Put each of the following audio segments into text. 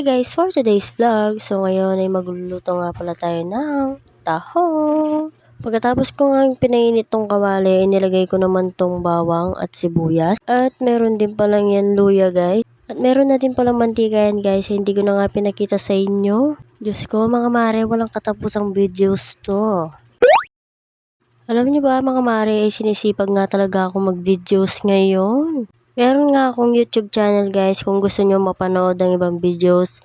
Hi guys, for today's vlog, so ngayon ay magluluto nga pala tayo ng tahong. Pagkatapos ko nga pinainit tong kawali, inilagay ko naman tong bawang at sibuyas. At meron din palang yan luya guys. At meron na din palang mantika yan guys, hindi ko na nga pinakita sa inyo. Diyos ko mga mare, walang katapusang videos to. Alam niyo ba mga mare, ay sinisipag nga talaga ako mag-videos ngayon. Meron nga akong YouTube channel guys, kung gusto nyo mapanood ng ibang videos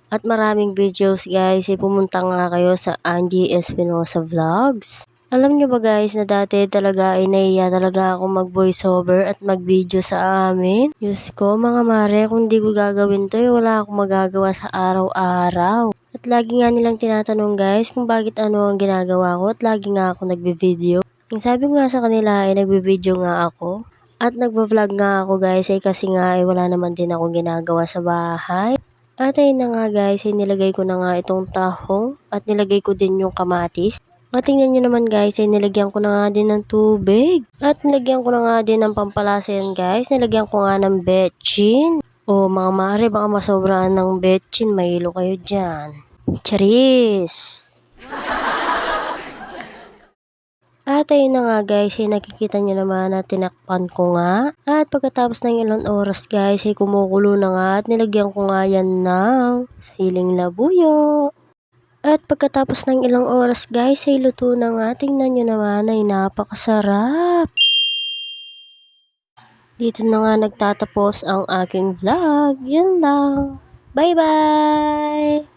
at maraming videos guys, pumunta nga kayo sa Angie Espinosa Vlogs. Alam nyo ba guys na dati talaga ay nahiya talaga ako mag voiceover at mag video sa amin. Diyos ko mga mare, kung di ko gagawin to wala akong magagawa sa araw-araw. At lagi nga nilang tinatanong guys kung bakit ano ang ginagawa ko at lagi nga ako nagbe-video. Yung sabi ko nga sa kanila ay nagbe-video nga ako. At nagvo-vlog nga ako guys ay kasi nga ay wala naman din akong ginagawa sa bahay. At ayun na nga guys, ay nilagay ko na nga itong tahong at nilagay ko din yung kamatis. At tingnan nyo naman guys, ay nilagyan ko na nga din ng tubig. At nilagyan ko na nga din ng pampalasa yan guys, nilagyan ko nga ng betchin. O mga mare, baka masobraan ng betchin, mahilo kayo dyan. Charis! At ayun na nga guys, ay nakikita nyo naman na tinakpan ko nga. At pagkatapos ng ilang oras guys, ay kumukulo na nga at nilagyan ko nga yan ng siling labuyo. At pagkatapos ng ilang oras guys, ay luto na nga. Tingnan nyo naman ay napakasarap. Dito na nga nagtatapos ang aking vlog. Yun lang. Bye bye!